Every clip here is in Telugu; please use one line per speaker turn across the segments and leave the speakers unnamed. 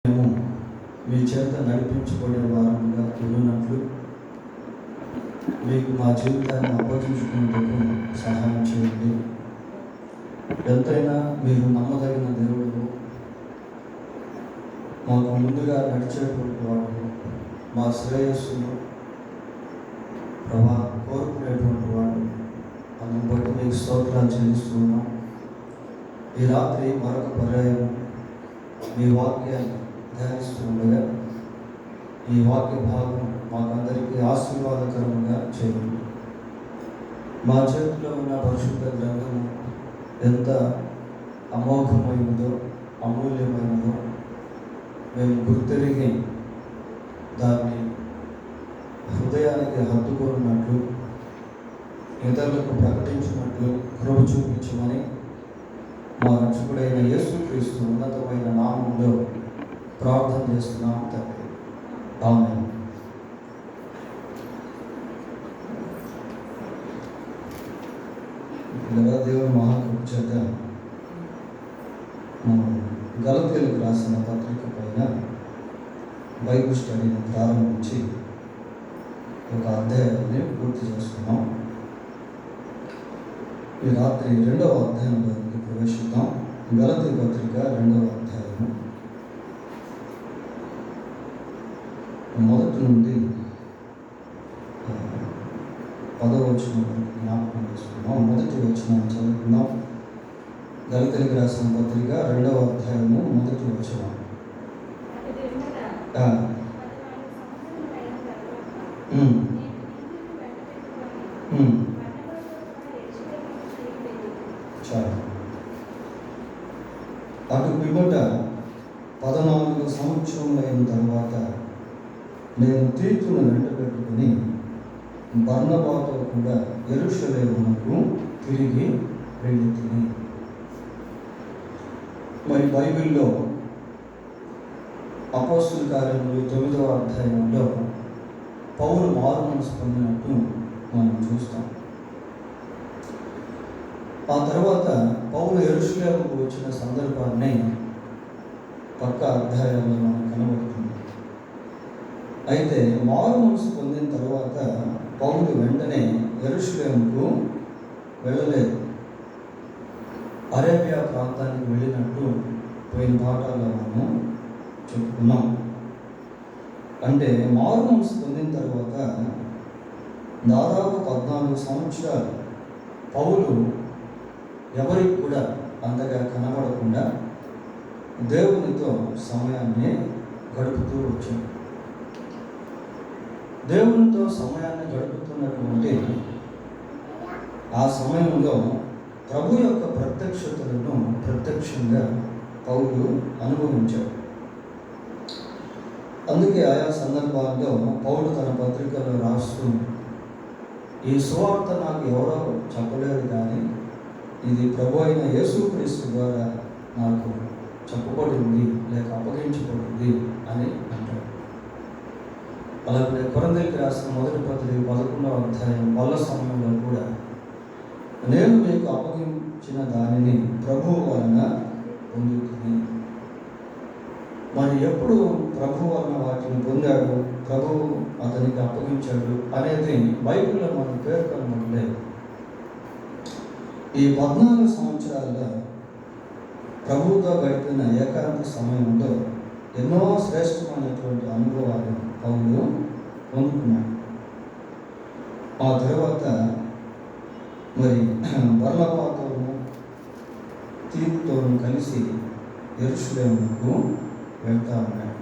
మేము మీ చేత నడిపించబడే వారముగా ఉన్నట్లు మీకు మా జీవితాన్ని అప్పగించుకునేందుకు సహాయం చేయండి. ఎంతైనా మీరు నమ్మదగిన దేవుడు, మాకు ముందుగా నడిచేటువంటి వాడు, మా శ్రేయస్సును ప్రభా కోరుకునేటువంటి వాడు. అందుని బట్టి మీకు స్తోత్రాలు చెల్లిస్తున్నాం. ఈ రాత్రి మరొక పర్యాయం మీ వాక్యాన్ని ధ్యానిస్తుండగా ఈ వాక్య భాగం మాకందరికీ ఆశీర్వాదకరంగా చేయండి. మా చేతిలో ఉన్న పరిశుద్ధ గ్రంథము ఎంత అమోఘమైనదో, అమూల్యమైనదో మేము గుర్తెరిగి దాన్ని హృదయానికి హత్తుకున్నట్లు, ఇతరులకు ప్రకటించినట్లు కృప చూపించమని మా రక్షకుడైన యేసుక్రీస్తు ఉన్నతమైన నామంలో ప్రార్థన చేస్తున్నాం తండ్రి. ఆమేన్. దేవుని మహాకృప చేత గలతీయులకు రాసిన పత్రిక పైన బైబిల్ స్టడీని ప్రారంభించి ఒక అధ్యాయాన్ని పూర్తి చేసుకున్నాం. ఈ రాత్రి 2వ అధ్యాయంలోకి ప్రవేశిద్దాం. గలతీ పత్రిక 2వ అధ్యాయము మొదటి నుండి 10వ వచనం జ్ఞాపకం చేసుకున్నాం. మొదటి వచనం చదువుకుందాం. గలతీయులకు రాసిన పత్రిక 2వ అధ్యాయము మొదటి వచనం. అటు పిమ్మట 14 సంవత్సరములైన తర్వాత నేను తీతును వెంట పెట్టుకుని బర్నబాతో కూడా యెరూషలేమునకు తిరిగి వెళ్ళి తిని. మరి బైబిల్లో అపోస్తలుల కార్యములు 9వ అధ్యాయంలో పౌలు మారు మనసు పొందినట్టు మనం చూస్తాం. ఆ తర్వాత పౌలు యెరూషలేముకు వచ్చిన సందర్భాన్ని పక్క అధ్యాయంలో మనకు కనబడుతుంది. అయితే మారు మనసు పొందిన తర్వాత పౌలు వెంటనే యెరూషలేముకు వెళ్ళలేదు. అరేబియా ప్రాంతానికి వెళ్ళినట్టు పోయిన పాఠాల్లో మనం చెప్పుకున్నాం. అంటే మారు మనసు పొందిన తర్వాత దాదాపు 14 సంవత్సరాలు పౌలు ఎవరికి కూడా అంతగా కనబడకుండా దేవునితో సమయాన్ని గడుపుతూ వచ్చాడు. దేవునితో సమయాన్ని గడుపుతున్నటువంటి ఆ సమయంలో ప్రభు యొక్క ప్రత్యక్షతలను ప్రత్యక్షంగా పౌలు అనుభవించాడు. అందుకే ఆయా సందర్భాల్లో పౌలు తన పత్రికలో రాస్తూ, ఈ సువార్త నాకు ఎవరో చెప్పలేదు, కానీ ఇది ప్రభు అయిన యేసుక్రీస్తు ద్వారా నాకు చెప్పబడింది లేక అప్పగించబడింది అని అంటాడు. అలాగే కొరింథీయులకు రాసిన మొదటి పత్రిక 11వ అధ్యాయం వల్ల సమయంలో కూడా నేను మీకు అప్పగించిన దానిని ప్రభువు వలన పొందుతుంది. మరి ఎప్పుడు ప్రభు వలన వాటిని పొందాడు, ప్రభువు అతనికి అప్పగించాడు అనేది బైబిల్లో మనం పేర్కొనట్లేదు. ఈ 14 సంవత్సరాలుగా ప్రభువుతో గడిపిన ఏకాంత సమయంలో ఎన్నో శ్రేష్టమైనటువంటి అనుభవాలు పౌలు పొందుకున్నాడు. ఆ తర్వాత మరి బర్నబాతోను తీతుతోను కలిసి యెరూషలేముకు వెళ్తా ఉన్నాడు.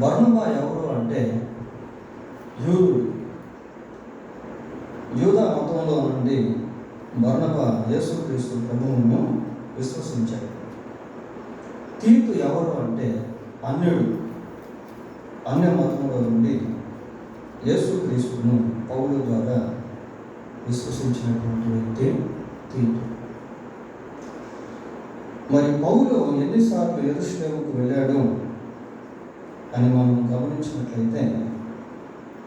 బర్నబా ఎవరు అంటే యూదా మతంలో నుండి బర్నబా యేసుక్రీస్తు ప్రభువును విశ్వసించాడు. తీతు ఎవరు అంటే అన్య మతంలో నుండి యేసుక్రీస్తును పౌలు ద్వారా విశ్వసించినటువంటి వ్యక్తి తీతు. మరి పౌలు ఎన్నిసార్లు యెరూషలేముకు వెళ్ళాడు అని మనం గమనించినట్లయితే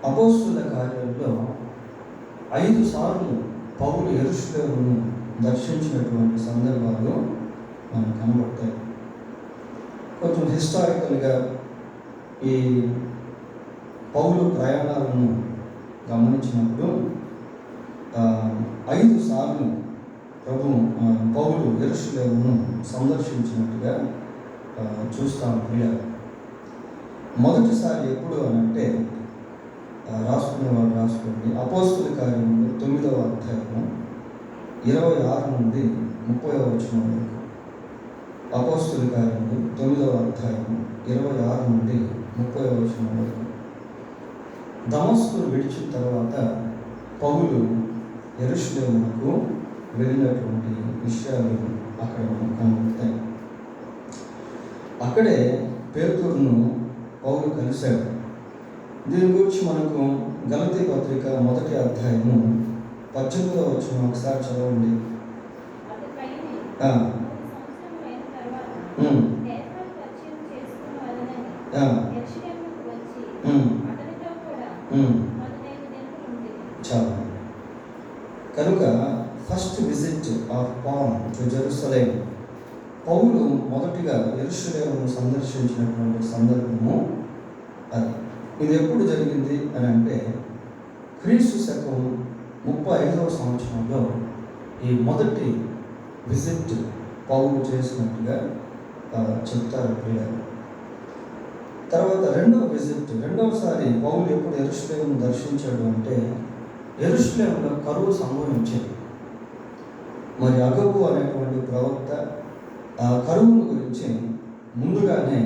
అపోస్తలుల కార్యాల్లో 5 సార్లు పౌలు యెరూషలేమును దర్శించినటువంటి సందర్భాలు మనకు కనబడతాయి. హిస్టారికల్గా ఈ పౌలు ప్రయాణాలను గమనించినప్పుడు 5 సార్లు పౌలు యెరూషలేమును సందర్శించినట్టుగా చూస్తాం ప్రియులారా. మొదటిసారి ఎప్పుడు అనంటే రాసుకునేవాడు రాసుకోండి, అపోస్తలుల కార్యములు 9వ అధ్యాయము 26 నుండి 30వ వచనం వరకు. అపోస్తలుల కార్యములు 9వ అధ్యాయము 26 నుండి 30వ వచనం వరకు. దమస్కును విడిచిన తర్వాత పౌలు యెరూషలేమునకు వెళ్ళినటువంటి విషయాలు అక్కడ మనకు కనబడతాయి. అక్కడే పేతురును పౌలు కలిశాడు. దీని గురించి మనకు గలతీ పత్రిక 1వ అధ్యాయము 18వ వచనం ఒకసారి చదవండి. చాలా కనుక first visit of Paul to Jerusalem, పౌలు మొదటిగా యెరూషలేమును సందర్శించినటువంటి సందర్భము అది. ఇది ఎప్పుడు జరిగింది అని అంటే క్రీస్తు శకం 35వ సంవత్సరంలో ఈ మొదటి విజిట్ పౌలు చేసినట్టుగా చెప్తారు ప్రియులారా. తర్వాత రెండవసారి పౌలు ఎప్పుడు యెరూషలేమును దర్శించాడు అంటే యెరూషలేములో కరువు సంభవించింది. మరి అగబు అనేటువంటి ప్రవక్త ఆ కరువును గురించి ముందుగానే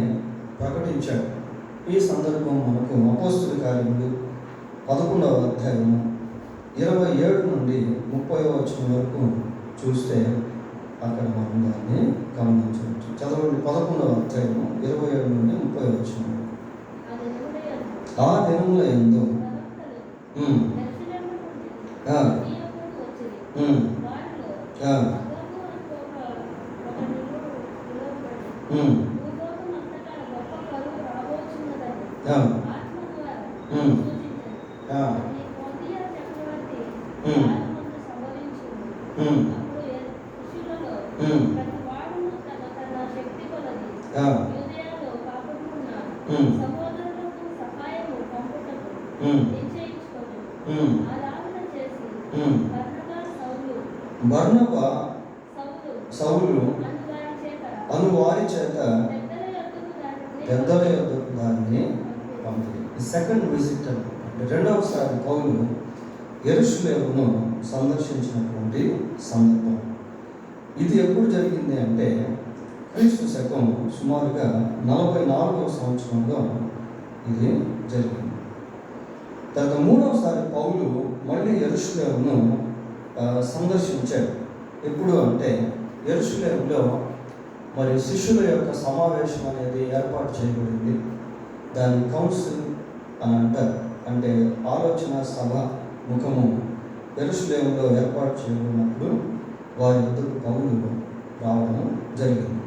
ప్రకటించాడు. ఈ సందర్భం మనకు అపోస్తలుల కార్యములు 11వ అధ్యాయము 27 నుండి 30వ వచనం వరకు చూస్తే అక్కడ మనం దాన్ని గమనించవచ్చు. చదవండి. 11వ అధ్యాయము 27 నుండి 30వ వచనం. ఆ దినముల యందు బర్నబా సౌలు అను వారి చేత పెద్దల యొద్దకు దాన్ని పంపి. సెకండ్ విజిట్ అంటే రెండవసారి పౌలు యెరూషలేమును సందర్శించినటువంటి సందర్భం. ఇది ఎప్పుడు జరిగింది అంటే క్రీస్తు శకం సుమారుగా 44వ సంవత్సరంలో ఇది జరిగింది. తర్వాత మూడవసారి పౌలు మళ్ళీ యెరూషలేమును సందర్శించాడు. ఎప్పుడు అంటే యెరూషలేములో మరి శిష్యుల యొక్క సమావేశం అనేది ఏర్పాటు చేయబడింది. దాని కౌన్సిల్ అని అంటారు. అంటే ఆలోచన సభ ముఖము యెరూషలేములో ఏర్పాటు చేయబడినప్పుడు వారి యొద్దకు పౌలు రావడం జరిగింది.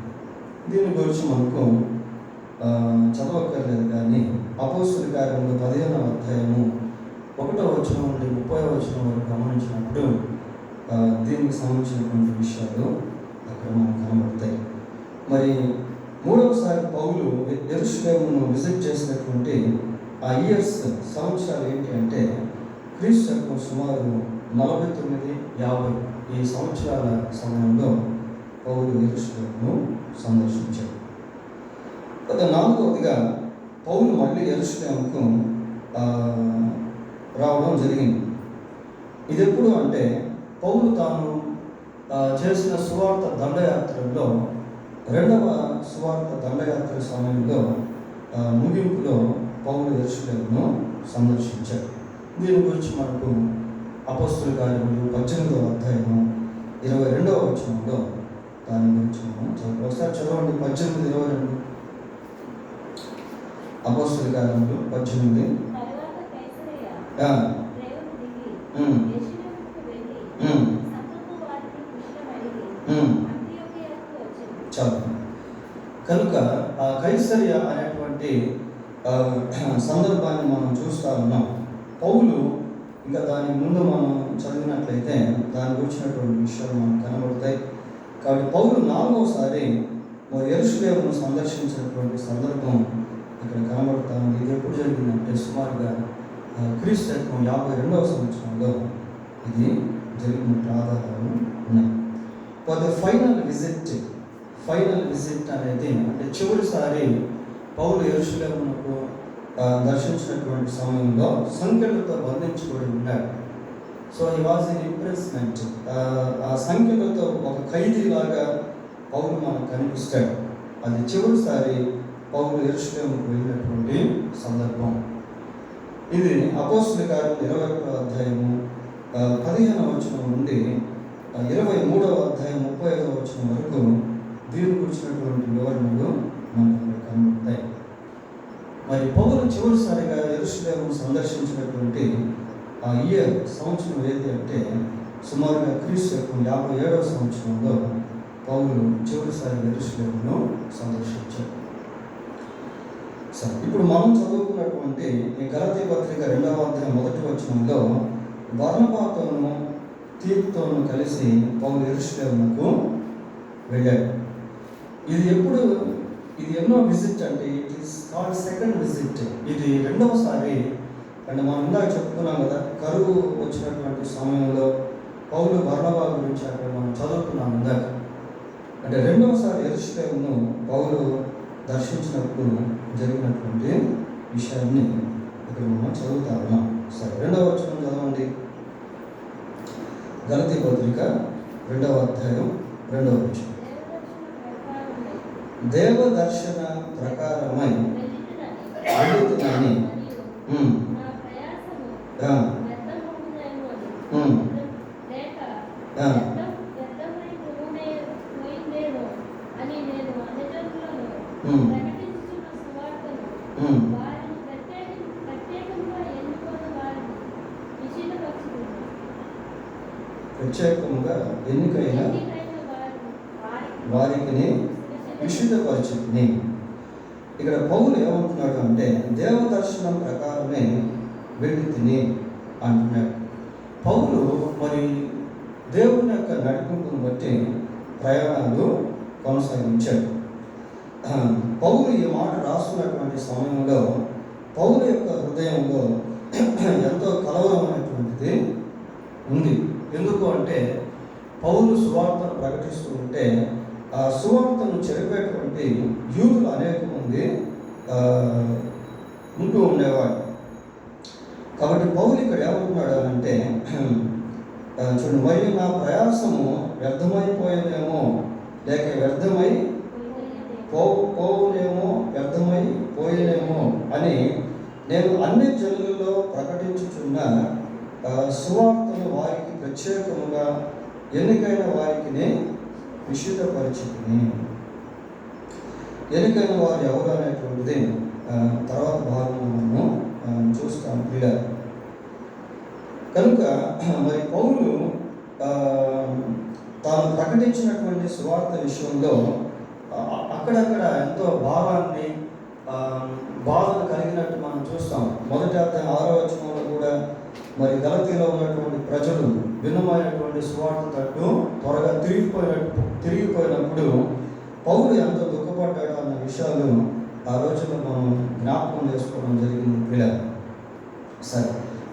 దీని గురించి మనకు చదవక్కర్లేదు, కానీ అపోస్తలుల కార్యములు 15వ అధ్యాయము 1వ వచనం నుండి 30వ వచనం వరకు గమనించినప్పుడు దీనికి సంబంధించినటువంటి విషయాలు అక్కడ మనకు కనబడతాయి. మరి మూడవసారి పౌలు యెరూషలేమును విజిట్ చేసినటువంటి ఆ సంవత్సరాలు ఏంటి అంటే క్రీస్తు శకం సుమారు 49-50 ఈ సంవత్సరాల సమయంలో పౌలు యెరూషలేమును సందర్శించాడు. నాలుగవదిగా పౌలు మళ్ళీ యెరూషలేముకు రావడం జరిగింది. ఇది ఎప్పుడు అంటే పౌలు తాను చేసిన సువార్త దండయాత్రలో 2వ సువార్త దండయాత్ర సమయంలో ముగింపులో పౌలు యెరూషలేమును సందర్శించాడు. దీని గురించి మనకు అపోస్తలుల కార్యములు 18వ అధ్యాయము 22వ వచనంలో దాని గురించి మనం ఒకసారి చదవండి. 18:22 అపోస్తలుల కార్యములు 18. చాలు. కనుక ఆ కైసరియా అనేటువంటి సందర్భాన్ని మనం చూస్తూ ఉన్నాం. పౌలు ఇంకా దాని ముందు మనం చదివినట్లయితే దాని గురించినటువంటి విషయాలు మనకు కనబడతాయి. కాబట్టి పౌలు 4వసారి యెరూషలేమును సందర్శించినటువంటి సందర్భం ఇక్కడ కనబడతా ఉంది. ఇది ఎప్పుడు జరిగిందంటే సుమారుగా క్రీస్తు శకం 52వ సంవత్సరంలో ఇది జరిగినట్టు ఆధారాలు ఉన్నాయి. ద ఫైనల్ విజిట్ అనేది అంటే చివరిసారి పౌలు యెరూషలేమునకు దర్శించినటువంటి సమయంలో సంఖ్యలతో బంధించబడి ఉన్నాడు. So he was in imprisonment. ఆ సంఖ్యలతో ఒక ఖైదీలాగా పౌలు మనకు కనిపిస్తాడు. అది చివరిసారి పౌలు యెరూషలేముకు వెళ్ళినటువంటి సందర్భం. ఇది అపోస్తలుల కార్యం 21వ అధ్యాయము 15వ వచనం నుండి 23వ అధ్యాయం 35వ వచనం వరకు దీని గురించినటువంటి వివరణలు మనకు కనబడతాయి. మరి పౌలు చివరిసారిగా యెరూషలేమును సందర్శించినటువంటి ఆ సంవత్సరం ఏది అంటే సుమారుగా క్రీస్తు శకం 57వ సంవత్సరంలో పౌలు చివరిసారి యెరూషలేమును సందర్శించారు. సరే, ఇప్పుడు మనం చదువుకున్నటువంటి ఈ గలతీ పత్రిక 2వ అధ్యాయం 1వ వచనంలో బర్నబాతోను తీతుతోను కలిసి పౌలు యెరూషలేమునకు వెళ్ళాడు. ఇది ఎన్నో విజిట్ అంటే it is called second visit. ఇది రెండవసారి. అంటే మనం ఇందాక చెప్పుకున్నాం కదా, కరువు వచ్చినటువంటి సమయంలో పౌలు బర్నబా గురించి అక్కడ మనం చదువుకున్నాం ఇందాక. అంటే రెండవసారి యెరూషలేమును పౌలు దర్శించినప్పుడు జరిగినటువంటి విషయాన్ని ఇక్కడ మనం చదువుతా ఉన్నాం. సరే, 2వ వచనం చదవండి. గలతీ పత్రిక 2వ అధ్యాయం 2వ వచనం. దేవదర్శన ప్రకారమై వెళుతున్నాని ప్రత్యేకంగా ఎన్నికైన వారికి విశుద్ధపరచుకుని. ఇక్కడ పౌలు ఏమంటున్నాడు అంటే దేవదర్శనం ప్రకారమే వెళ్ళి తిని అంటున్నాడు. పౌలు మరి దేవుని యొక్క నడిపింపును బట్టి ప్రయాణాలు కొనసాగించాడు. పౌలు ఈ మాట రాస్తున్నటువంటి సమయంలో పౌలు యొక్క హృదయంలో ఎంతో కలవరమైనటువంటిది ఉంది. ఎందుకు అంటే పౌలు సువార్తను ప్రకటిస్తూ ఉంటే ఆ సువార్తను చెరిపేటువంటి యూదులు అనేక మంది ఉంటూ ఉండేవాడు. కాబట్టి పౌలు ఇక్కడ ఏమంటున్నాడు అంటే చూడండి, మరియు నా ప్రయాసము వ్యర్థమైపోయేదేమో లేక వ్యర్థమై పోవునేమో వ్యర్థమై పోయేనేమో అని నేను అన్ని జనులలో ప్రకటించుచున్న సువార్తను వారికి ప్రత్యేకముగా ఎన్నికైన వారికి విశుద్ధపరిచితిని. ఎన్నికైన వారు ఎవరు అనేటువంటిది తర్వాత భాగంలో మనం చూస్తాం ఇలా. కనుక మరి పౌలు తాను ప్రకటించినటువంటి సువార్త విషయంలో అక్కడక్కడ ఎంతో బాధను కలిగినట్టు మనం చూస్తాం. మొదటి అధ్యాయం 6వ వచనంలో కూడా మరి గలతీలో ఉన్నటువంటి ప్రజలు భిన్నమైనటువంటి సువార్త తట్టు త్వరగా తిరిగిపోయినప్పుడు పౌలు ఎంత దుఃఖపడ్డాడు అన్న విషయాలు ఆ రోజుల్లో మనం జ్ఞాపకం చేసుకోవడం జరిగింది పిల్లలు. సరే,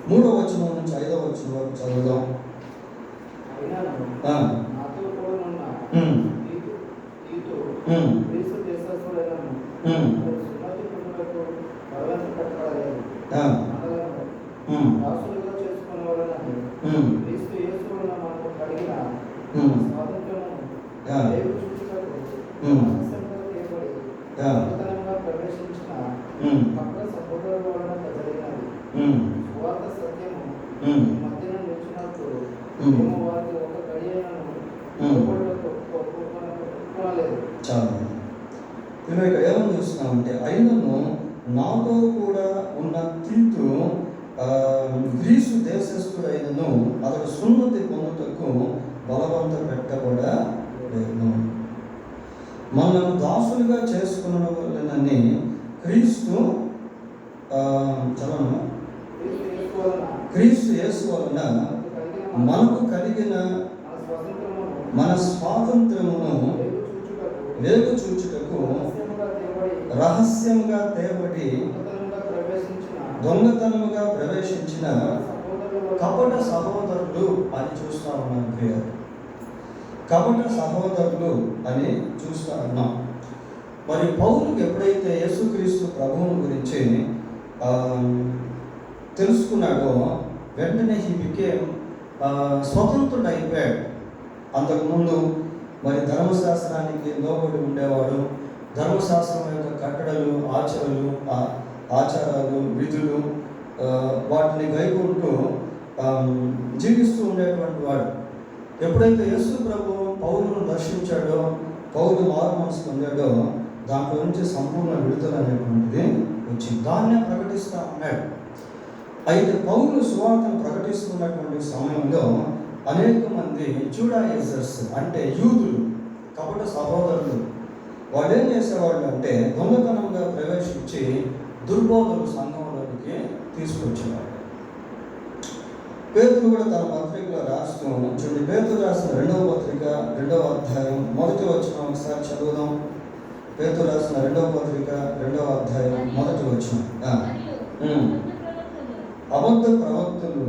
3వ వచనం నుంచి 5వ వచనం వరకు చదువుదాం. చాలు. మేము ఇక్కడ ఏమని చూస్తున్నామంటే అయినను నాతో కూడా ఉన్న తీతు గ్రీసు దేశస్థుడైనను అతడు సున్నతి పొందుటకు బలవంత పెట్టబడలేదు. మనల్ని దాసులుగా చేసుకున్నని క్రీస్తు యేసు వలన మనకు కలిగిన మన స్వాతంత్రమును వేగు చూచుటకు రహస్యముగా తేబడి దొంగతనముగా ప్రవేశించిన కపట సహోదరులు అని చూస్తా ఉన్నాం. ప్రియులు, కపట సహోదరులు అని చూస్తా ఉన్నాం. మరి పౌలుకి ఎప్పుడైతే యేసుక్రీస్తు ప్రభువుని గురించి తెలుసుకున్నాడో వెంటనే హీ బికేమ్ స్వతంత్రుడు అయిపోయాడు. అంతకుముందు మరి ధర్మశాస్త్రానికి లోబడి ఉండేవాడు. ధర్మశాస్త్రం యొక్క కట్టడలు, ఆచారాలు, విధులు వాటిని గైకుంటూ జీవిస్తూ ఉండేటువంటి వాడు. ఎప్పుడైతే యేసు ప్రభు పౌలును దర్శించాడో, పౌలు మారు మనసు పొందాడో, దాంట్లో నుంచి సంపూర్ణ విడుదల అనేటువంటిది వచ్చింది. దాన్నే ప్రకటిస్తూ ఉన్నాడు. అయితే పౌలు సువార్తను ప్రకటిస్తున్నటువంటి సమయంలో అనేక మంది జూడాయిజర్స్ అంటే యూదులు, కపట సహోదరులు, వాళ్ళు ఏం చేసేవాళ్ళు అంటే దొంగతనంగా ప్రవేశించి దుర్బోధలు సంఘంలోనికి తీసుకొచ్చేవాళ్ళు. పేతురు కూడా తన పత్రికలో రాస్తూ చూడండి. పేతురు రాసిన 2వ పత్రిక 2వ అధ్యాయం 1వ వచనం ఒకసారి చదువుదాం. పేతురు రాసిన 2వ పత్రిక 2వ అధ్యాయం 1వ వచనం. అబద్ధ ప్రవక్తలు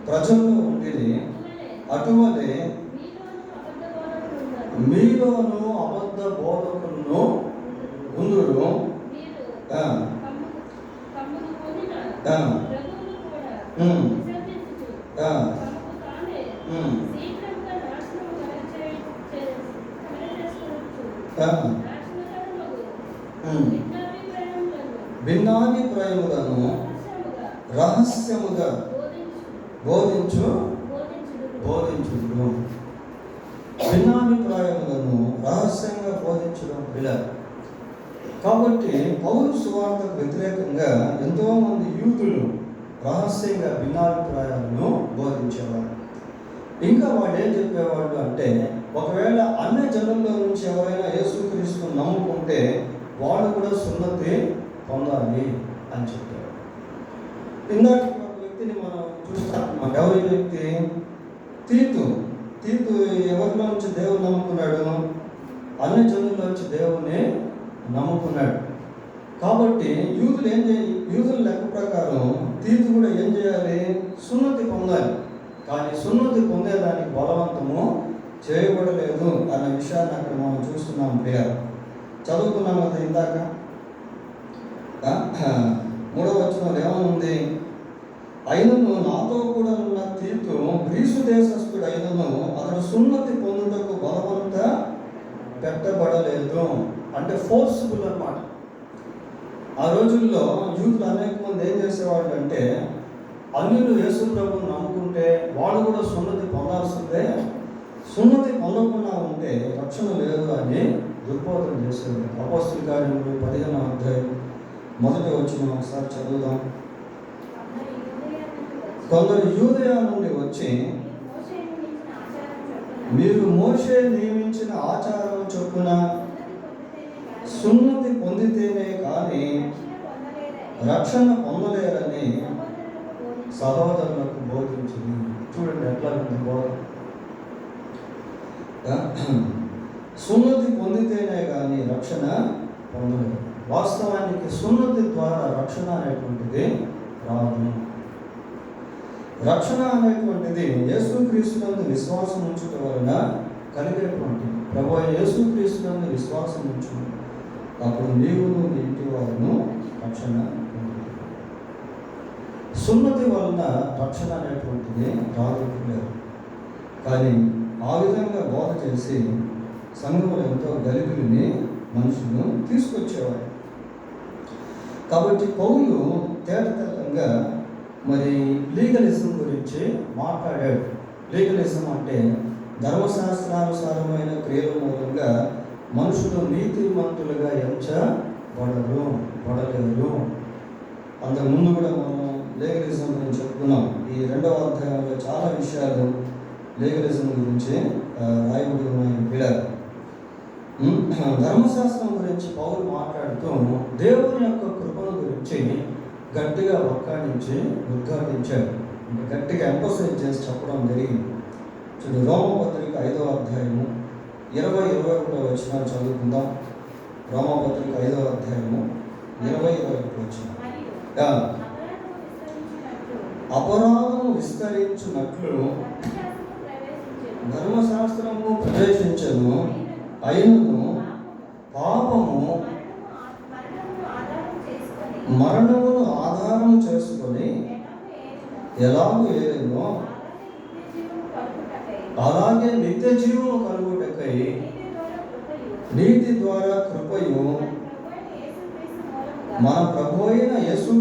ప్రజల్లో ఉండేది, అటువలే మీలోను అబద్ధ బోధకులను ఉందురు. భిన్నాభిప్రాయములను రహస్యముగా బోధించుడు. భిన్నాభిప్రాయములను రహస్యంగా బోధించడం పిల్లలు. కాబట్టి పౌలు సువార్తకు వ్యతిరేకంగా ఎంతోమంది యూదులు రహస్యంగా భిన్నాభిప్రాయాలను బోధించేవారు. ఇంకా వాళ్ళు ఏం చెప్పేవాళ్ళు అంటే, ఒకవేళ అన్ని జనుల్లో నుంచి ఎవరైనా యేసుక్రీస్తును నమ్ముకుంటే వాళ్ళు కూడా సున్నతి పొందాలి అని చెప్పారు. ఇందాక ఒక వ్యక్తిని మనం చూస్తాం. ఎవరి వ్యక్తి? తీతు ఎవరిలో నుంచి దేవుని నమ్ముకున్నాడు? అన్ని జనుల్లో నుంచి దేవుని నమ్ముకున్నాడు. కాబట్టి యూదుల లెక్క ప్రకారం తీతు కూడా ఏం చేయాలి? సున్నతి పొందాలి. కానీ సున్నతి పొందేదానికి బలవంతము చేయబడలేదు అన్న విషయాన్ని అక్కడ మనం చూస్తున్నాం. ప్రియారు చదువుకున్నాం కదా ఇందాక. 3వ వచనంలో ఏమనుంది? అయినను నాతో కూడా ఉన్న తీతు గ్రీసు దేశస్థుడు అయినను అతడు సున్నతి పొందుటకు బలవంత పెట్టబడలేదు. అంటే ఫోర్సిబుల్ అన్నమాట. ఆ రోజుల్లో యూతులు అనేక మంది ఏం చేసేవాళ్ళు అంటే, అన్యులు యేసు ప్రభువును నమ్ముకుంటే వాళ్ళు కూడా సున్నతి పొందాల్సిందే, సున్నతి పొందకుండా ఉంటే రక్షణ లేదు అని దుర్బోధన చేసేవారు. అపోస్తలుల కార్యములు 15వ అధ్యాయం 1వ వచనం ఒకసారి చదువుదాం. కొందరు యూదయ నుండి వచ్చి, మీరు మోషే నియమించిన ఆచారం చొప్పున సున్నతి పొందితేనే కానీ రక్షణ పొందలేరని సహోదరులకు బోధించింది. చూడండి ఎట్లా ఉంది బోధ. సున్నతి పొందితేనే కానీ రక్షణ పొందలేదు. వాస్తవానికి సున్నతి ద్వారా రక్షణ అనేటువంటిది రాదు. రక్షణ అనేటువంటిది యేసుక్రీస్తునందు విశ్వాసం ఉంచడం వలన కలిగేటువంటి ప్రభువైన యేసుక్రీస్తునందు విశ్వాసం ఉంచు, అప్పుడు నీవును నీ ఇంటి వారును రక్షణ పొందుతారు. సున్నతి వలన రక్షణ అనేటువంటిది రాదు. కానీ ఆ విధంగా బోధ చేసి సంఘములు ఎంతో గలిబిలిని మనుషులను తీసుకొచ్చేవారు. కాబట్టి పౌలు తేటతెల్లంగా మరి లీగలిజం గురించి మాట్లాడాడు. లీగలిజం అంటే ధర్మశాస్త్రానుసారమైన క్రియల మూలంగా మనుషులు నీతిమంతులుగా ఎంచబడలేరు. అంతకుముందు కూడా మనం లీగలిజం గురించి చెప్పుకున్నాం. ఈ 2వ అధ్యాయంలో చాలా విషయాలు లీగలిజం గురించి రాయబడి ఉన్నాయి. పిల్లలు ధర్మశాస్త్రం గురించి పౌలు మాట్లాడుతూ దేవుని యొక్క కృపను గురించి గట్టిగా వక్కాడించి ఉద్ఘాటించాడు. అంటే గట్టిగా ఎంఫసైజ్ చేసి చెప్పడం జరిగింది. చూడు, రోమపత్రిక 5వ అధ్యాయము 20-21 వచనాలు చదువుకుందాం. రోమాపత్రిక 5వ అధ్యాయము 20-21 వచ్చిన అపరాధము విస్తరించినట్లు ధర్మశాస్త్రము ప్రవేశించను, అయినను పాపము మరణమును ఆధారము చేసుకొని ఎలాగూ ఏలేనో అలాగే నిత్య జీవము కలుగుటకై నీతి ద్వారా కృపయు మన ప్రభు అయిన యేసు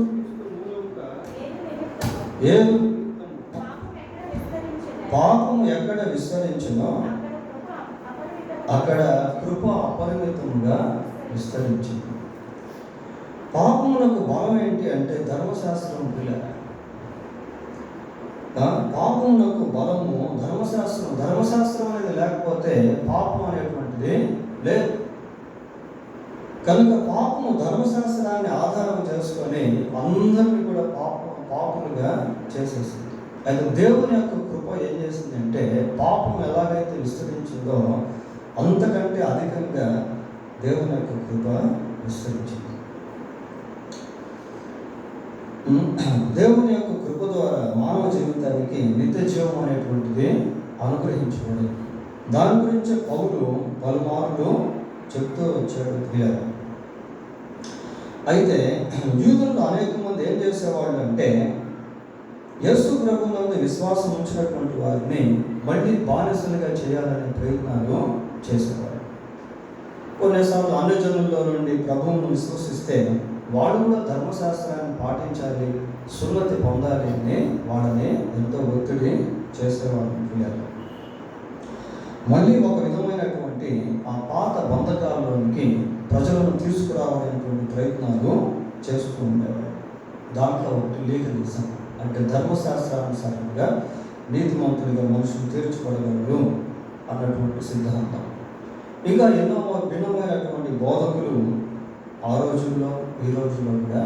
పాపము ఎక్కడ విస్తరించునో అక్కడ కృప అపరిమితంగా విస్తరించింది. పాపమునకు బలం ఏంటి అంటే ధర్మశాస్త్రం పిల్లల పాపమునకు బలము ధర్మశాస్త్రం అనేది లేకపోతే పాపం అనేటువంటిది లేదు. కనుక పాపము ధర్మశాస్త్రాన్ని ఆధారం చేసుకొని అందరినీ కూడా పాపులుగా చేసేసింది. అయితే దేవుని యొక్క కృప ఏం చేసిందంటే పాపం ఎలాగైతే విస్తరించిందో అంతకంటే అధికంగా దేవుని యొక్క కృప విస్తరించింది. దేవుని యొక్క కృప ద్వారా మానవ జీవితానికి నిత్య జీవం అనేటువంటిది అనుగ్రహించబడింది. దాని గురించి పౌలు పలుమార్లు చెప్తూ వచ్చాడు ప్రియులారా. అయితే యూదులు అనేక మంది ఏం చేసేవాళ్ళు అంటే యేసు ప్రభువునందు విశ్వాసం ఉంచినటువంటి వారిని మళ్ళీ బానిసలుగా చేయాలనే ప్రయత్నాలు చేసేవారు. కొన్నిసార్లు అన్ని జనుల్లో నుండి ప్రభువును విశ్వసిస్తే వాళ్ళు కూడా ధర్మశాస్త్రాన్ని పాటించాలి, సున్నతి పొందాలి అని వాళ్ళని ఎంతో ఒత్తిడి చేసేవాళ్ళు. మళ్ళీ ఒక విధమైనటువంటి ఆ పాత బంధకాల్లోనికి ప్రజలను తీసుకురావాలనేటువంటి ప్రయత్నాలు చేస్తూ ఉండేవారు. దాంట్లో ఒకటి లీగలిజం, అంటే ధర్మశాస్త్రానుసారంగా నీతిమంతుడిగా మనుషులు తీర్చిపడగలరు అన్నటువంటి సిద్ధాంతం. ఇంకా ఎన్నో భిన్నమైనటువంటి బోధకులు ఆ రోజుల్లో ఈ రోజుల్లో కూడా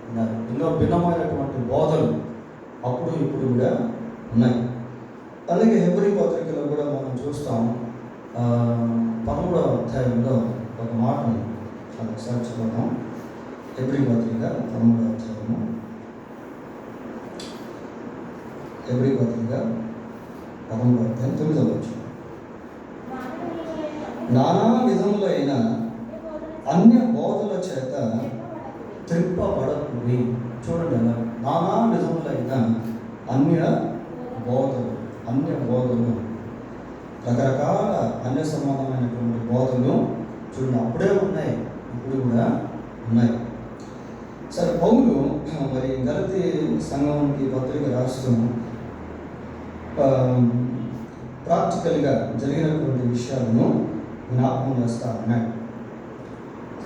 ఉన్నారు. ఎన్నో భిన్నమైనటువంటి బోధలు అప్పుడు ఇప్పుడు కూడా ఉన్నాయి. అలాగే హెబ్రీ పత్రికలో కూడా మనం చూస్తాం. 13వ అధ్యాయంలో ఒక మాట ఉంది, అది ఒకసారి చదువుతాం. హెబ్రీ పత్రిక 13వ అధ్యాయము, హెబ్రీ పత్రిక 13వ అధ్యాయం 9వ వచనం. నానా విధములైన అన్య బోధల చేత త్రిప్పబడకుడి. చూడండి, నానా విధములైన అన్య బోధలు రకరకాల అన్య సంబంధమైనటువంటి బోధలు చూడండి, అప్పుడే ఉన్నాయి, ఇప్పుడు కూడా ఉన్నాయి. సరే, పౌలు మరి గలతీ సంఘంకి పత్రిక రాస్తూ ప్రాక్టికల్గా జరిగినటువంటి విషయాలను జ్ఞాపకం చేస్తా ఉన్నాడు.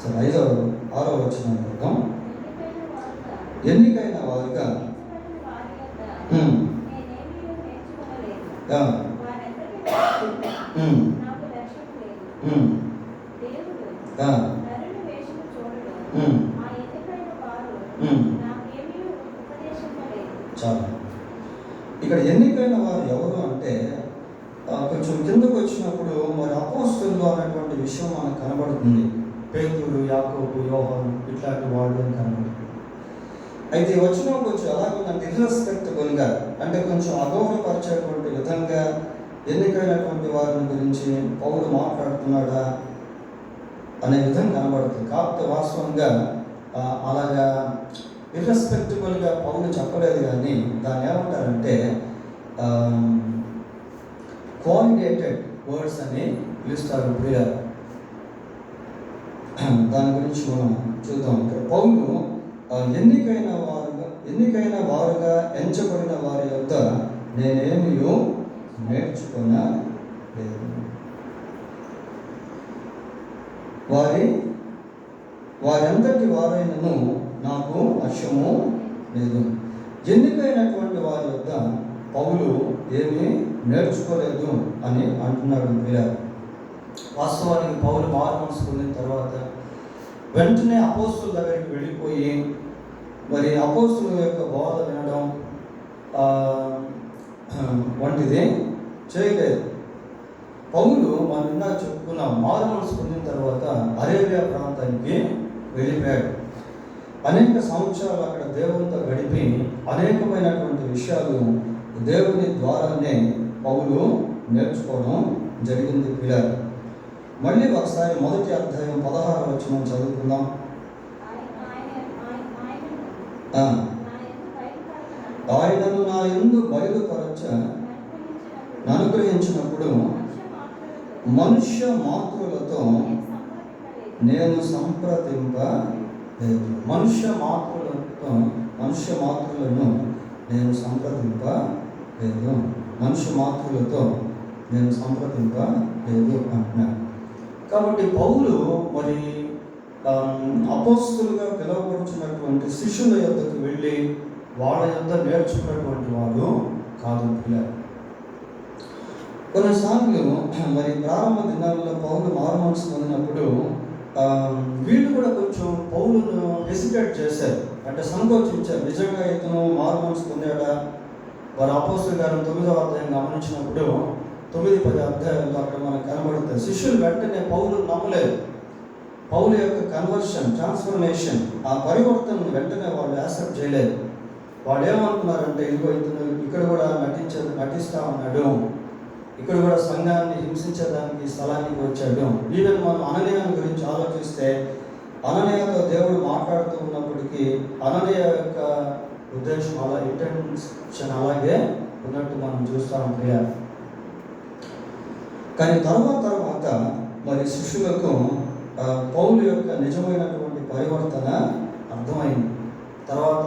సరే, 6వ వచనం అర్థం, ఎన్నికైన వారుగా చాలా ఇక్కడ ఎన్నికైన వారు ఎవరు అంటే కొంచెం కిందకు వచ్చినప్పుడు మరి అపోస్తలులు అనేటువంటి విషయం మనకు కనబడుతుంది. పేతురు, యాకోబు, యోహాను ఇట్లాంటి వాళ్ళు అని కనబడుతుంది. అయితే వచ్చిన కొంచెం ఎలాగుందంటే ఇర్రెస్పెక్టబుల్గా, అంటే కొంచెం అగౌరవపరిచేటువంటి విధంగా ఎన్నికైనటువంటి వారిని గురించి పౌలు మాట్లాడుతున్నాడా అనే విధంగా కనబడుతుంది. కాకపోతే వాస్తవంగా అలాగా ఇర్రెస్పెక్టబుల్గా పౌలు చెప్పలేదు, కానీ దాన్ని ఏమంటారంటే కోఆర్డినేటెడ్ వర్డ్స్ అని పిలుస్తారు ప్రియులారా. దాని గురించి మనం చూద్దాం. ఇక్కడ పౌలు ఎన్నికైన వారుగా ఎంచబడిన వారి యొద్ద నేనేమీ నేర్చుకోలేదు, వారందరి వారైనను నాకు వశము లేదు. ఎన్నికైనటువంటి వారి యొద్ద పౌలు ఏమీ నేర్చుకోలేదు అని అంటున్నాడు ప్రియులారా. వాస్తవానికి పౌలు మారుమనసు పొందిన తర్వాత వెంటనే అపోస్తుల దగ్గరికి వెళ్ళిపోయి మరి అపోస్తుల యొక్క బోధ వినడం వంటిది చేయలేదు. పౌలు మనం ఇందాక చెప్పుకున్న మారు మనసు పొందిన తర్వాత అరేబియా ప్రాంతానికి వెళ్ళిపోయాడు. అనేక సంవత్సరాలు అక్కడ దేవునితో గడిపి అనేకమైనటువంటి విషయాలు దేవుని ద్వారానే పౌలు నేర్చుకోవడం జరిగింది. పిల్లలు మళ్ళీ ఒకసారి మొదటి అధ్యాయం 16వ వచనం చదువుకుందాం. ఆయనను నా యందు బయలుపరచ అనుగ్రహించినప్పుడు మనుష్య మాతృలతో నేను సంప్రదింపలేదు. మనుష్య మాతృలను నేను సంప్రదింపలేదు. మనుష్య మాతృలతో నేను సంప్రదింపలేదు అంటున్నాను. కాబట్టి పౌలు మరి అపోస్తులుగా పిలువబడుచున్నటువంటి శిష్యుల యొద్దకు వెళ్ళి వాళ్ళ యొద్ద నేర్చుకున్నటువంటి వాడు కాదు. పిల్లలు కొన్నిసార్లు మరి ప్రారంభ దినాల్లో పౌలు మారు మనసు పొందినప్పుడు వీళ్ళు కూడా కొంచెం పౌలును హెసిటేట్ చేశారు, అంటే సంకోచించారు. నిజంగా ఇతను మారు మనసు పొందాడా? వారు అపోస్తుల గారు 9వ అధ్యాయం గమనించినప్పుడు 9-10 అధ్యాయంలో అక్కడ మనకు కనబడుతుంది. శిష్యులు వెంటనే పౌలు నమ్మలేదు. పౌలు యొక్క కన్వర్షన్, ట్రాన్స్ఫర్మేషన్, ఆ పరివర్తనను వెంటనే వాళ్ళు యాక్సెప్ట్ చేయలేదు. వాళ్ళు ఏమనుకున్నారంటే, ఇదిగో ఇతను ఇక్కడ కూడా నటిస్తా ఉన్నాడు, ఇక్కడ కూడా సంఘాన్ని హింసించడానికి స్థలానికి వచ్చాడు. ఈవెన్ మనం అననీయ గురించి ఆలోచిస్తే, అననీయతో దేవుడు మాట్లాడుతూ ఉన్నప్పటికీ అననీయ యొక్క ఉద్దేశం ఇంటెన్షన్ అలాగే ఉన్నట్టు మనం చూస్తాం. ప్రియాలు కానీ తర్వాత మరి శిష్యులకు పౌలు యొక్క నిజమైనటువంటి పరివర్తన అర్థమైంది. తర్వాత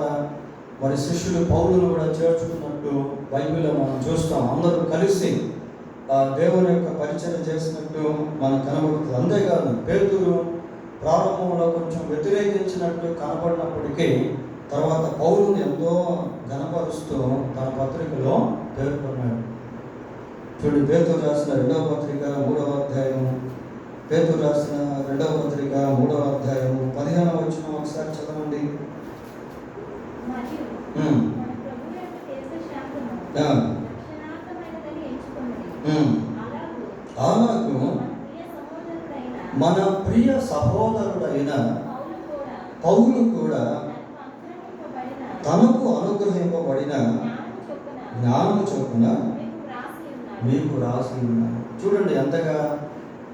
మరి శిష్యులు పౌలును కూడా చేర్చుకున్నట్టు బైబిల్లో మనం చూస్తాం. అందరూ కలిసి దేవుని యొక్క పరిచయం చేసినట్టు మనకు కనబడుతుంది. అంతేకాదు, పేతురు ప్రారంభంలో కొంచెం వ్యతిరేకించినట్టు కనబడినప్పటికీ తర్వాత పౌలును ఎంతో ఘనపరుస్తూ తన పత్రికలో పేర్కొన్నాడు. చూడండి, పేతురు రాసిన 2వ పత్రిక 3వ అధ్యాయం, పేతురు రాసిన 2వ పత్రిక 3వ అధ్యాయం 15వ వచనం ఒకసారి చదవండి. అలాగూ మన ప్రియ సహోదరుడైన పౌలు కూడా తనకు అనుగ్రహింపబడిన జ్ఞానము చొప్పున మీకు రాసి ఉన్నారు. చూడండి, ఎంతగా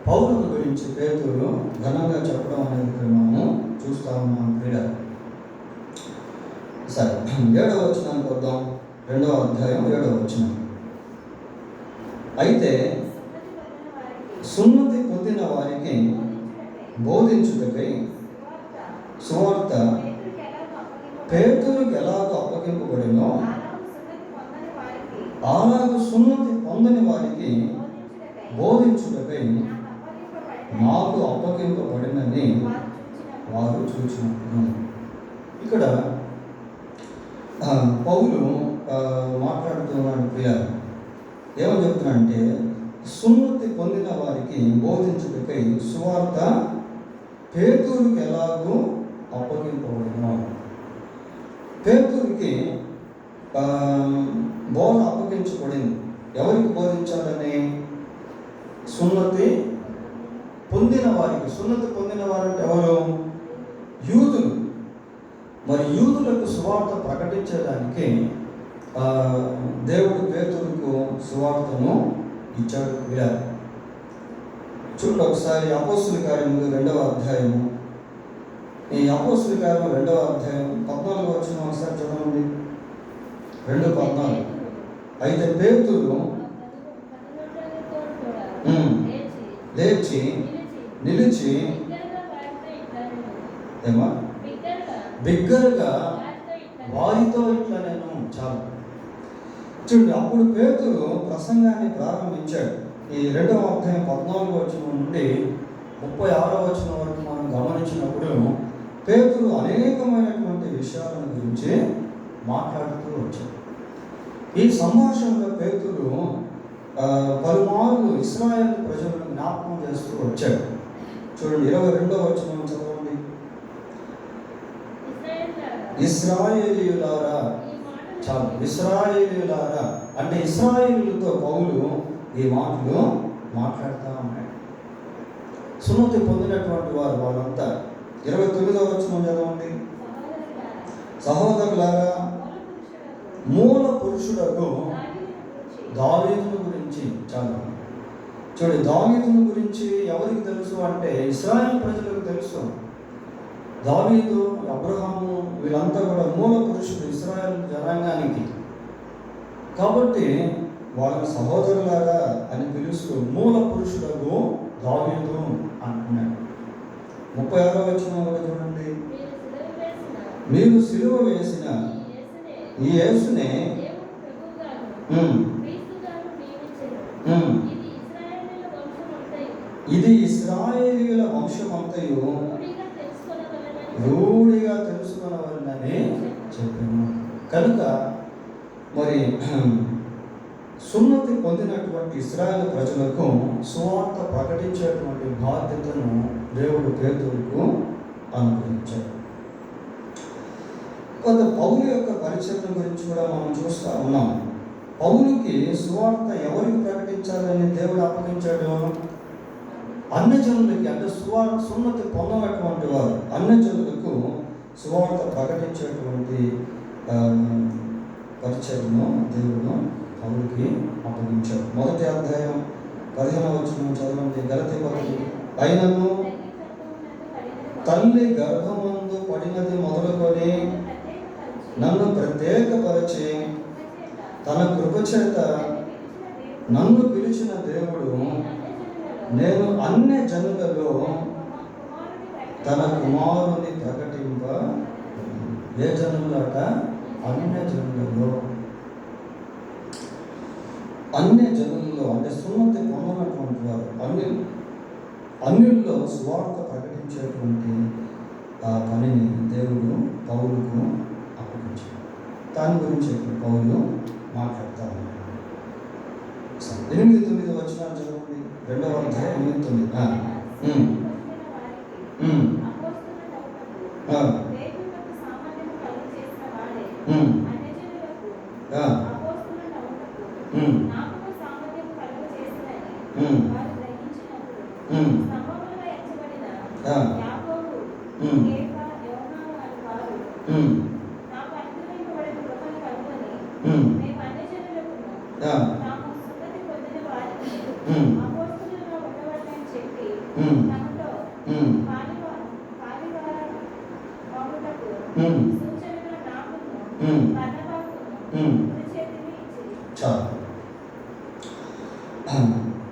పౌలును గురించి పేతురు ఘనంగా చెప్పడం అనేది మనము చూస్తూ ఉన్నాం. క్రీడ సరే, 7వ వచనానికి వద్దాం. 2వ అధ్యాయం 7వ వచనం. అయితే సున్నతి పొందిన వారికి బోధించుటకై సువార్త పేతురుకు ఎలాగో అప్పగింపబడినో అలాగూ సున్నతి పొందని వారికి బోధించుటకై నాకు అప్పగింపబడినని వారు చూచినప్పుడు. ఇక్కడ పౌలు మాట్లాడుతున్నాడు. ప్రియాలు ఏమని చెప్తున్నాడంటే, సున్నతి పొందిన వారికి బోధించుటకై సువార్త పేతురుకి ఎలాగూ అప్పగింపబడినో. పేతురుకి బోధ అప్పగించబడింది. ఎవరికి బోధించాలని? సున్నతి పొందిన వారికి. సున్నతి పొందిన వారంటే ఎవరు? యూదులు. మరి యూదులకు సువార్త ప్రకటించడానికి దేవుడు పేతురుకు సువార్తను ఇచ్చాడు. చూడండి ఒకసారి అపోస్తుల కార్యములు 2వ అధ్యాయము. ఈ అపోస్తుల కార్యము 2వ అధ్యాయం 14వ వచనం ఒకసారి చదవండి. 2:14. అయితే పేతురు లేచి నిలిచి బిగ్గరగా వారితో ఇట్లా నేను చాలు. చూడండి, అప్పుడు పేతురు ప్రసంగాన్ని ప్రారంభించాడు. ఈ 2వ అధ్యాయం 14వ వచనం నుండి 36వ వచనం వరకు మనం గమనించినప్పుడు పేతురు అనేకమైనటువంటి విషయాలను గురించి మాట్లాడుతూ వచ్చాడు. ఈ సంభాషణలో పేతురు పలుమార్లు ఇశ్రాయేలు ప్రజలను జ్ఞాపకం చేస్తూ వచ్చాడు. చూడండి, 22వ వచనం చదవండి. ఇశ్రాయేలీయులారా, చాలు, ఇశ్రాయేలీయులారా అంటే ఇశ్రాయేలీయులతో పౌలు ఈ మాటలు మాట్లాడుతూ ఉన్నాడు. సున్నతి పొందినటువంటి వారు వాళ్ళంతా 29వ వచనం చదవండి. సహోదరులారా, మూల పురుషుడకు దావీదును గురించి, చాలా చూడండి, దావీదును గురించి ఎవరికి తెలుసు అంటే ఇశ్రాయేలు ప్రజలకు తెలుసు. దావీదు, అబ్రహాము వీళ్ళంతా కూడా మూల పురుషుడు ఇశ్రాయేలు జనాంగానికి. కాబట్టి వాళ్ళని సహోదరులారా అని పిలుస్తూ మూల పురుషుడకు దావీదు అంటున్నాడు. 36వ వచనం కూడా చూడండి. మీరు సిలువ వేసిన ఈ యేసునే ఇది ఇశ్రాయేలీయుల వంశమంతయు రూఢిగా తెలుసుకొనవలెనని చెప్పాను. కనుక మరి సున్నతి పొందినటువంటి ఇశ్రాయేలు ప్రజలకు సువార్త ప్రకటించేటువంటి బాధ్యతను దేవుడు పేతురుకు అనుగ్రహించాడు. కొంత పౌలు యొక్క పరిచయం గురించి కూడా మనం చూస్తూ ఉన్నాం. పౌలుకి సువార్త ఎవరికి ప్రకటించాలని దేవుడు అప్పగించాడు? అన్యజనులకి, అంటే సున్నతి పొందనటువంటి వారు అన్యజనులకు సువార్త ప్రకటించేటువంటి పరిచయను దేవుడు పౌలుకి అప్పగించాడు. 1వ అధ్యాయం 15వ వచనం చదవండి. గలతీ పత్రిక, అయినను తల్లి గర్భమందు పడినది మొదలుకొని నన్ను ప్రత్యేకపరిచి తన కృపచేత నన్ను పిలిచిన దేవుడు నేను అన్య జనులలో తన కుమారుని ప్రకటింప. ఏ జనులట? అన్య జనులలో. అన్య జనులలో అంటే సున్నతి పొందనటువంటి వారు అన్యుల్లో సువార్త ప్రకటించేటువంటి ఆ పనిని దేవుడు పౌలుకు అప్పగించాడు. దాని గురించి పౌలు మాట్లాడుతూ ఉన్నాడు. 8-9 వచనాలు చదవండి. 2వ అధ్యాయం 8-9.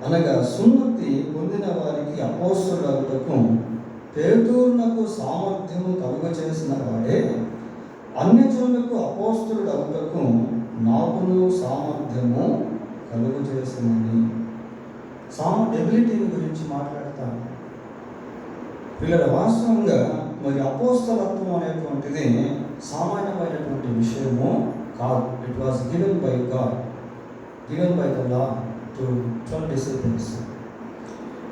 అనగా సున్నతి పొందిన వారికి అపోస్తలులకు పేతురునకు సామర్థ్యము కలుగజేసిన వాడే అన్యజనులకు అపోస్తలుడవుటకు నాకును సామర్థ్యము కలుగజేసినని. ఎబిలిటీని గురించి మాట్లాడతాను పిల్లల. వాస్తవంగా మరి అపోస్తలత్వం అనేటువంటిది సామాన్యమైనటువంటి విషయము కాదు. It was given by God, given by the lord to 12 disciples.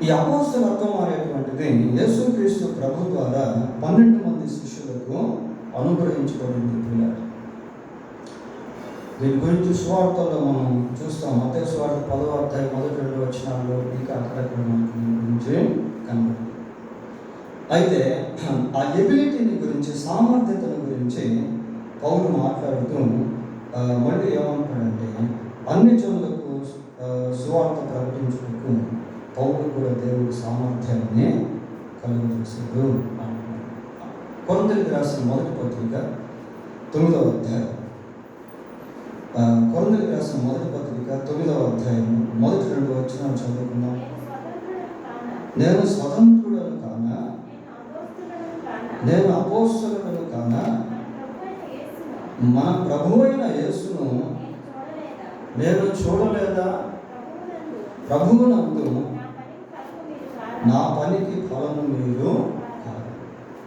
ఈ అపోస్తలత్వం అనేటువంటిది యేసుక్రీస్తు ప్రభు ద్వారా 12 మంది శిష్యులకు అనుగ్రహించబడింది పిల్లలు. దీని గురించి సువార్తల్లో మనం చూస్తాం. మత్తయి సువార్త 10వ అధ్యాయం 1-2 వచనాల్లో ఇంకా అక్కడక్కడ మనకు దీని గురించి కనబడుతుంది. అయితే ఆ ఎబిలిటీని గురించి, సామర్థ్యతను గురించి పౌలు మాట్లాడుతూ మళ్ళీ ఏమంటాడంటే అన్ని జనులకు సువార్త ప్రకటించుటకు పౌలు కూడా దేవుడి సామర్థ్యాన్ని కలుగజేశాడు అంటున్నాడు. కొరింథీయులకు రాసిన మొదటి పత్రిక 9వ అధ్యాయం. కొరింథీయులకు రాసిన మొదటి పత్రిక 9వ అధ్యాయం 1-2 వచనాలు చదువుకుందాం. నేను స్వతంత్రుడను కానా, నేను అపోస్తలుడను కానా, మన ప్రభువైన యేసును నేను చూడలేదా, ప్రభువునందు నా పనికి ఫలము మీరు కాదు.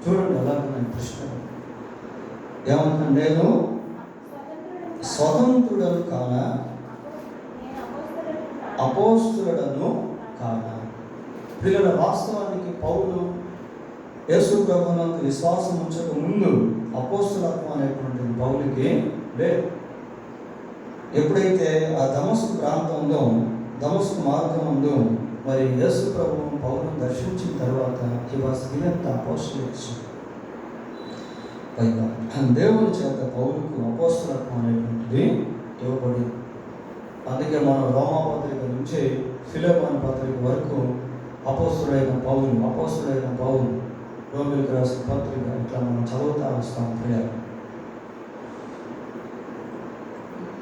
చూడండి అలాగే ప్రశ్న ఏమంటున్నా, నేను స్వతంత్రుడను కానా, అపోస్తలుడను కానా. పిల్లల వాస్తవానికి పౌలు యేసు ప్రభువునందు విశ్వాసం ఉంచక ముందు అపోస్తలత్వం అనేటువంటిది పౌలుకి లేదు. ఎప్పుడైతే ఆ దమస్కు ప్రాంతంలో, దమస్కు మార్గంలో మరి యేసు ప్రభువు పౌలును దర్శించిన తర్వాత హి వాస్ గివెన్ ద అపోస్టలేట్స్. పైగా దేవుని చేత పౌలుకు అపోస్తలత్వం అనేటువంటిది ఇవ్వబడింది. అందుకే మనం రోమాపత్రిక నుంచి ఫిలెమోను పత్రిక వరకు అపోస్తలుడైన పౌలు రోమిలకు రాసిన పత్రిక ఇట్లా మనం చదువుతా వస్తాం ప్రియాలు.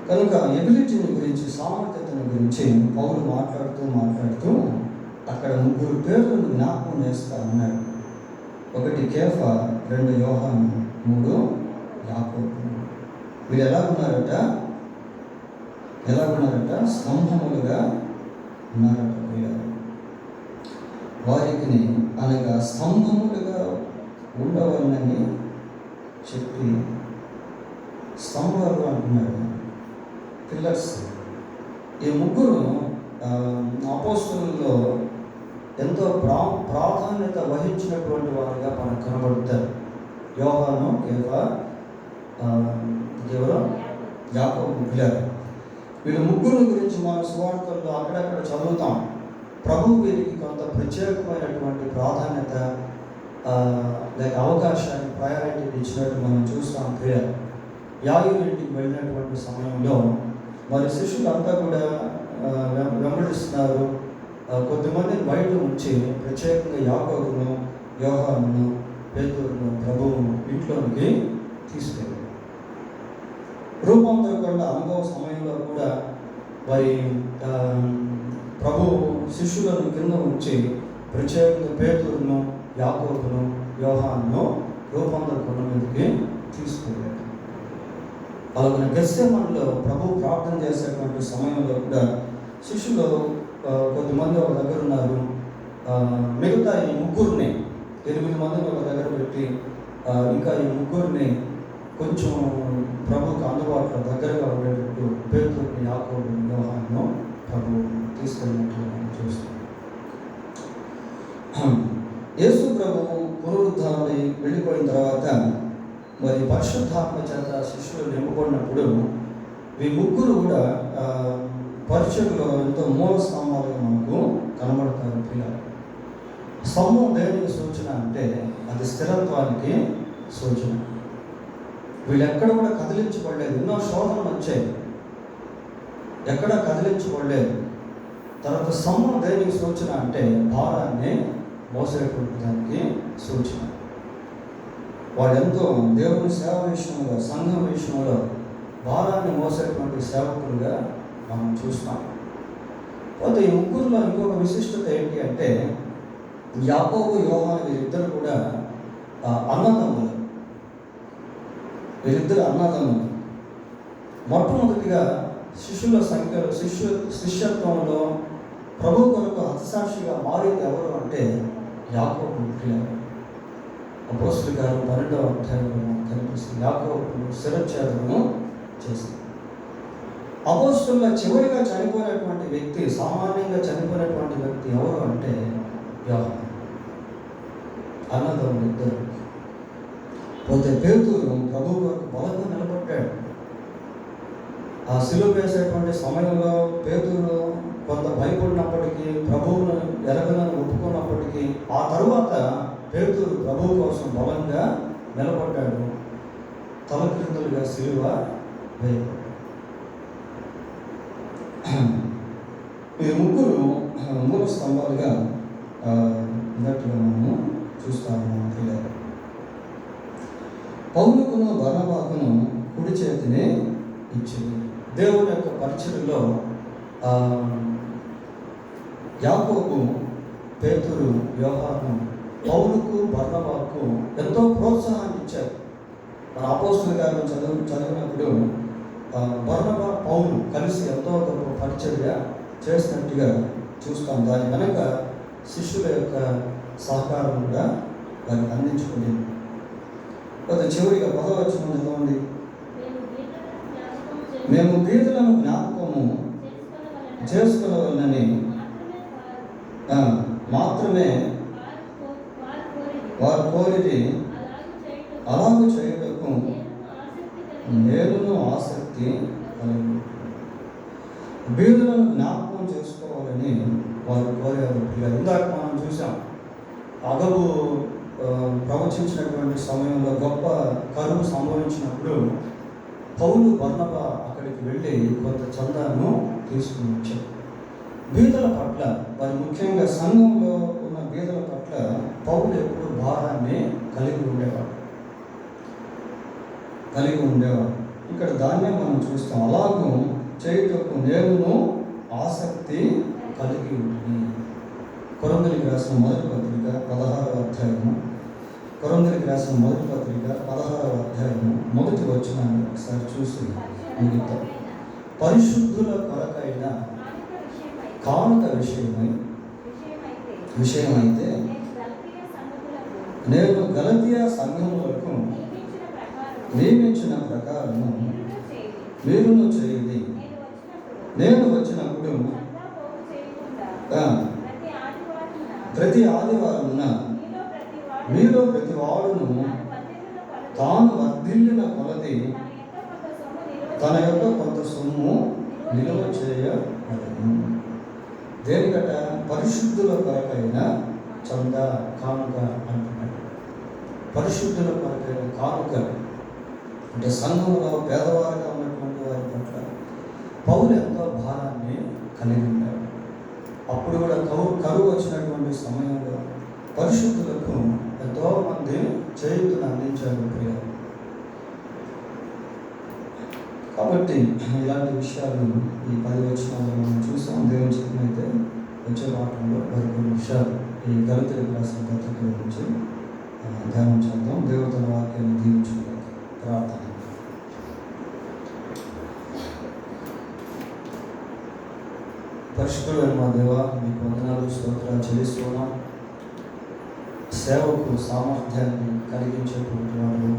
కనుక ఎబిలిటీని గురించి, సామర్థ్యతను గురించి పౌలు మాట్లాడుతూ అక్కడ 3 పేర్లను జ్ఞాపకం చేస్తా అన్నాడు. 1 కేఫా, 2 యోహాను, 3 యాకోబు. వీళ్ళు ఎలాగున్నారట? స్తంభములుగా ఉన్నారట. వారికి అనగా స్తంభములుగా ఉండవలనని చెప్పి, స్తంభాలు అంటున్నాడు, పిల్లర్స్. ఈ 3 అపోస్తలుల్లో ఎంతో ప్రాధాన్యత వహించినటువంటి వారుగా మనకు కనబడతారు. యోహాను, కేఫా, యాకోబు, పిల్లర్. వీళ్ళు 3 గురించి మన సువార్తల్లో అక్కడక్కడ చదువుతాం. ప్రభు వీరికి కొంత ప్రత్యేకమైనటువంటి ప్రాధాన్యత లేక అవకాశాన్ని, ప్రయారిటీ ఇచ్చినట్టు మనం చూస్తాం. ప్రియులు, యాయూరు ఇంటికి వెళ్ళినటువంటి సమయంలో మరి శిష్యులంతా కూడా వెంబడిస్తున్నారు. కొద్దిమందిని బయట ఉంచి ప్రత్యేకంగా యాకోబును, యోహానును, పేతురును ప్రభువు ఇంట్లోనికి తీసుకెళ్ళారు. రూపాంతరకొండ అనుభవ సమయంలో కూడా మరి ప్రభు శిష్యులను కింద ఉంచి ప్రత్యేకంగా పేతురును, యాకోబును, యోహానును రూపాంతరకొండ మీదకి తీసుకెళ్ళారు. అలాగే గెత్సేమనీలో ప్రభు ప్రార్థన చేసేటువంటి సమయంలో కూడా శిష్యులు కొద్దిమంది ఒక దగ్గర ఉన్నారు. మిగతా ఈ 3 8 మందిని ఒక దగ్గర పెట్టి ఇంకా ఈ 3 కొంచెం ప్రభుకు అందుబాటులో దగ్గరగా ఉండేటట్టు పేతురుని, యాకోబుని, యోహానును ప్రభు తీసుకెళ్ళినట్లు మనం చూస్తాం. యేసు ప్రభువు పునరుద్ధారణై వెళ్ళిపోయిన తర్వాత మరి పరిశుద్ధాత్మ చేత శిష్యులు నింపబడినప్పుడు ఈ 3 కూడా పరిచయంలో ఎంతో మూల స్తంభాలుగా మనకు కనబడతారు. పిల్లలు, స్తంభం దేనికి సూచన అంటే అది స్థిరత్వానికి సూచన. వీళ్ళు ఎక్కడ కూడా కదిలించబడలేదు. ఎన్నో శోధనలు వచ్చాయి, ఎక్కడ కదిలించబడలేదు. తర్వాత స్తంభం దేనికి సూచన అంటే భారాన్ని మోసేటువంటి దానికి సూచన. వాడు ఎంతో దేవుని సేవ విషయంలో, సంఘం విషయంలో భారాన్ని మోసేటువంటి సేవకులుగా మనం చూస్తాం. పోతే ఈ 3లో ఇంకొక విశిష్టత ఏంటి అంటే యాకోబు, యోహాను వీరిద్దరు కూడా అన్నదమ్ములు. మొట్టమొదటిగా శిష్యత్వంలో ప్రభు కొరకు హతసాక్షిగా మారింది ఎవరు అంటే యాకోబు. అపోస్తలుల కార్యం 12వ అధ్యాయంలో కనిపిస్తుంది. యాకోబు శిరచ్ఛేదము చేసింది. అపోస్తలుల చివరిగా చనిపోయినటువంటి వ్యక్తి, సామాన్యంగా చనిపోయినటువంటి వ్యక్తి ఎవరు అంటే యోహాను. అన్నదమ్ములు ఇద్దరు. పోతే పేతురు ప్రభు కొరకు బలంగా నిలబడ్డాడు. ఆ సిలువ వేసేటువంటి సమయంలో పేతురు కొంత భయపడినప్పటికీ, ప్రభువును ఎరగనని ఒప్పుకున్నప్పటికీ, ఆ తరువాత పేతురు ప్రభువు కోసం బలంగా నిలబడ్డాడు. తలక్రిందులుగా సిలువ వేయబడ్డాడు. ఈ 3 మూల స్తంభాలుగా ఉన్నట్టుగా మనము చూస్తాము. పౌలుకును బర్నబాకును కుడి చేతిని ఇచ్చింది. దేవుని యొక్క పరిచర్యలో యాకోబు, పేతురు, యోహాను పౌలుకు, బర్నబాకు ఎంతో ప్రోత్సాహాన్ని ఇచ్చారు. మన అపోస్తలుల కార్యం చదివినప్పుడు బర్నబా, పౌలు కలిసి ఎంతో గొప్ప పరిచర్య చేసినట్టుగా చూస్తాం. దాని వెనక శిష్యుల యొక్క సహకారం కూడా దాన్ని అందించుకునేది. చివరిగా 10వ వచనం చదవండి. మేము బీదలను జ్ఞాపకము చేసుకునవలనని మాత్రమే వారు కోరిది, అలాగూ చేయుటకు నేనును ఆసక్తి కలిగి. బీదలను జ్ఞాపకం చేసుకోవాలని వారు కోరారు. కొద్దిగా ఇందాక మనం చూసాం అగబు ప్రవచించినటువంటి సమయంలో గొప్ప కరువు సంభవించినప్పుడు పౌలు బర్నబా అక్కడికి వెళ్ళి కొంత చందాను తీసుకుని వచ్చారు. బీదల పట్ల మరి ముఖ్యంగా సంఘంలో ఉన్న బీదల పట్ల పౌలు ఎప్పుడు భారాన్ని కలిగి ఉండేవాడు. ఇక్కడ దాన్నే మనం చూస్తాం. అలాగూ చేయుటకు నేను ఆసక్తి కలిగి ఉంటుంది. కొరింథీయులకు రాసిన మొదటి పత్రిక 16వ అధ్యాయము, కొరింథీయులకు రాసిన మొదటి పత్రిక 16వ అధ్యాయము మొదటి వచనాన్ని ఒకసారి చూసి ముగిద్దాం. పరిశుద్ధుల కొరకైన కానుక విషయమైతే నేను గలతీయ సంఘములకు నియమించిన ప్రకారము మీరును చేయండి. నేను వచ్చినప్పుడు ప్రతి ఆదివారమున మీలో ప్రతి వాడును తాను వర్ధిల్లిన కొలది తన యొక్క కొంత సొమ్ము నిల్వ చేయగలను. దేనికట? పరిశుద్ధుల కొరకైన చందా, కానుక అంటున్నాడు. పరిశుద్ధుల కొరకైన కానుక అంటే సంఘంలో పేదవారుగా ఉన్నటువంటి వారి పట్ల పౌలు ఎంతో భారాన్ని కలిగి ఉన్నాడు. అప్పుడు కూడా కరువు వచ్చినటువంటి సమయంలో పరిశుద్ధులకు ఎంతో మంది చేయూతను అందించారు ప్రియులు. కాబట్టి ఇలాంటి విషయాలు ఈ 10 వచనాల్లో మనం చూసాం. దేవుని చిత్తమైతే వచ్చే పాఠంలో మరికొన్ని విషయాలు ఈ గలతీయులకు రాసిన పత్రిక గురించి ధ్యానం చేద్దాం. దేవుడు తన వాక్యాన్ని దీవించుగాక. ప్రార్థన. పరిశుద్ధుడైన మా దేవా, మీకు వందనాలు, స్తోత్రాలు చెల్లిస్తున్నాం. సేవకు సామర్థ్యాన్ని కలిగించేటువంటి వాడు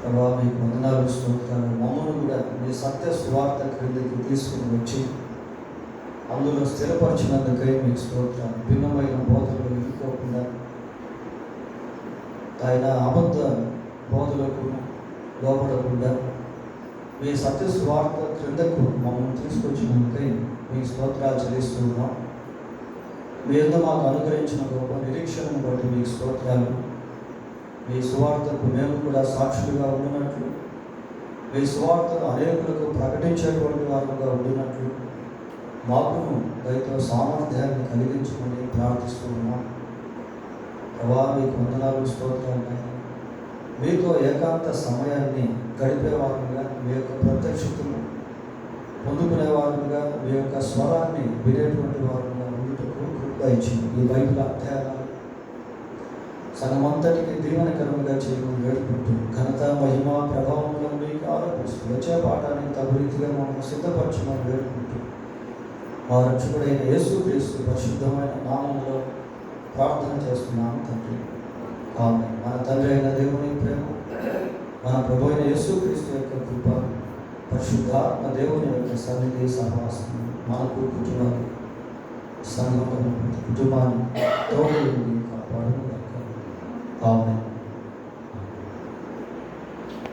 ప్రభావ, మీకు వందనాలు, స్తోత్రాలు. మమ్మల్ని కూడా మీ సత్య సువార్త క్రిందకి తీసుకుని వచ్చి అందులో స్థిరపరిచినందుకై మీకు స్తోత్రాలు. భిన్నమైన బోధనలు ఇరుక్కోకుండా ఆయన అబద్ధ బోధలకు లోపడకుండా మీ సత్య సువార్త క్రిందకు మమ్మల్ని తీసుకొచ్చినందుకై మీ స్తోత్రాలు చెల్లిస్తూ ఉన్నాం. మీ యందు మాకు అనుగ్రహించిన గొప్ప నిరీక్షణను బట్టి మీకు స్తోత్రాలు. మీ సువార్తకు మేము కూడా సాక్షులుగా ఉండినట్లు, మీ సువార్తను అనేకులకు ప్రకటించేటువంటి వారుగా ఉండినట్లు మాకును దయతో సామర్థ్యాన్ని కలిగించుకొని ప్రార్థిస్తూ ఉన్నాం. ప్రభా, మీకు వందనాలు, స్తోత్రాలు. మీతో ఏకాంత సమయాన్ని గడిపేవారుగా, మీ యొక్క ప్రత్యక్షతను పొందుకునేవారుగా, మీ యొక్క స్వరాన్ని వినేటువంటి వారుగా ఉండుటకు కృప ఇచ్చింది. ఈ బైబిల్ అధ్యాయాలు సంఘమంతటికి దీవెనకరంగా చేయడం వేడుకుంటూ ఘనత, మహిమ, ప్రభావములను మీకు ఆరోపిస్తూ వచ్చే పాఠాన్ని తగు రీతిగా మమ్మల్ని సిద్ధపరచమని వేడుకుంటూ మా రక్షకుడైన యేసుక్రీస్తు పరిశుద్ధమైన నామములో ప్రార్థన చేస్తున్నాము తండ్రి. ఆమేన్. మన తండ్రి అయిన దేవుని ప్రేమ, మన ప్రభు అయిన యేసుక్రీస్తు యొక్క కృప, పరిశుద్ధాత్మ దేవుని యొక్క సన్నిధి, సహవాసం మనకు, కుటుంబాన్ని, సంఘంలో కుటుంబాన్ని తోడు కాపాడును. ఆమేన్.